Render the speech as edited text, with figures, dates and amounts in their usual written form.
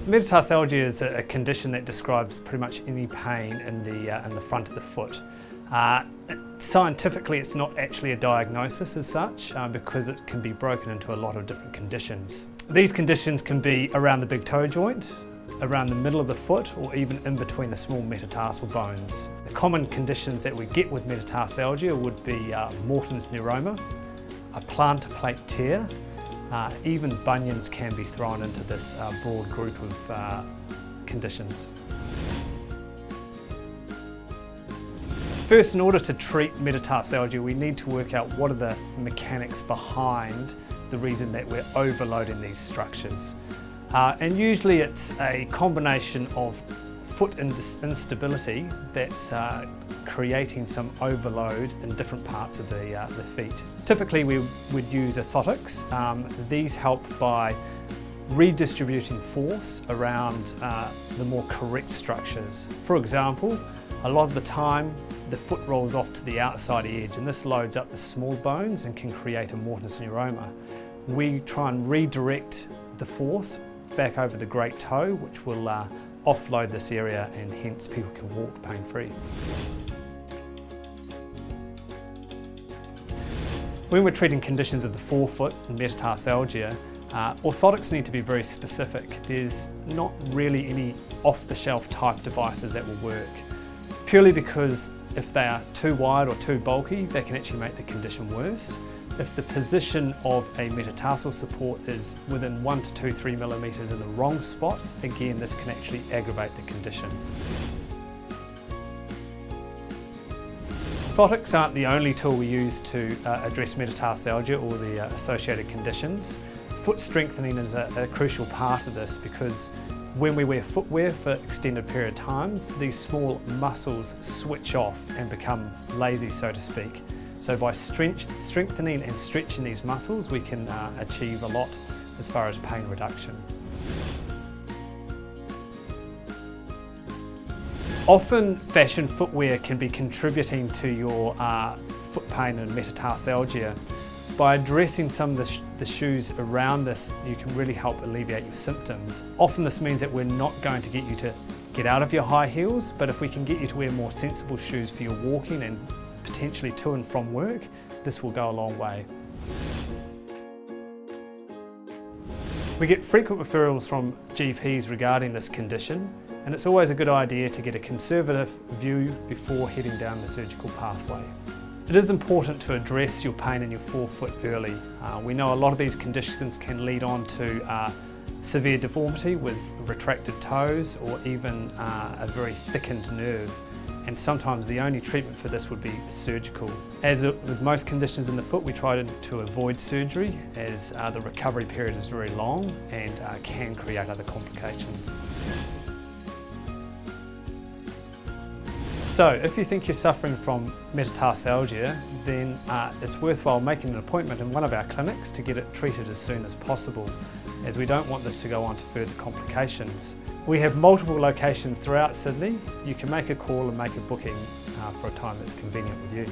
Metatarsalgia is a condition that describes pretty much any pain in the front of the foot. Scientifically, it's not actually a diagnosis as such because it can be broken into a lot of different conditions. These conditions can be around the big toe joint, around the middle of the foot, or even in between the small metatarsal bones. The common conditions that we get with metatarsalgia would be Morton's neuroma, a plantar plate tear, even bunions can be thrown into this broad group of conditions. First, in order to treat metatarsalgia, we need to work out what are the mechanics behind the reason that we're overloading these structures. And usually it's a combination of foot instability that's creating some overload in different parts of the feet. Typically we would use orthotics. These help by redistributing force around the more correct structures. For example, a lot of the time the foot rolls off to the outside edge and this loads up the small bones and can create a Morton's neuroma. We try and redirect the force back over the great toe, which will offload this area and hence people can walk pain-free. When we're treating conditions of the forefoot and metatarsalgia, orthotics need to be very specific. There's not really any off-the-shelf type devices that will work, purely because if they are too wide or too bulky, they can actually make the condition worse. If the position of a metatarsal support is within 1 to 3 millimeters in the wrong spot, again, this can actually aggravate the condition. Orthotics aren't the only tool we use to address metatarsalgia or the associated conditions. Foot strengthening is a crucial part of this because when we wear footwear for extended period of times, these small muscles switch off and become lazy, so to speak. So by strengthening and stretching these muscles, we can achieve a lot as far as pain reduction. Often fashion footwear can be contributing to your foot pain and metatarsalgia. By addressing some of the shoes around this, you can really help alleviate your symptoms. Often this means that we're not going to get you to get out of your high heels, but if we can get you to wear more sensible shoes for your walking and potentially to and from work, this will go a long way. We get frequent referrals from GPs regarding this condition, and it's always a good idea to get a conservative view before heading down the surgical pathway. It is important to address your pain in your forefoot early. We know a lot of these conditions can lead on to severe deformity with retracted toes or even a very thickened nerve. And sometimes the only treatment for this would be surgical. As with most conditions in the foot, we try to avoid surgery as the recovery period is very long and can create other complications. So if you think you're suffering from metatarsalgia, then it's worthwhile making an appointment in one of our clinics to get it treated as soon as possible, as we don't want this to go on to further complications. We have multiple locations throughout Sydney. You can make a call and make a booking for a time that's convenient with you.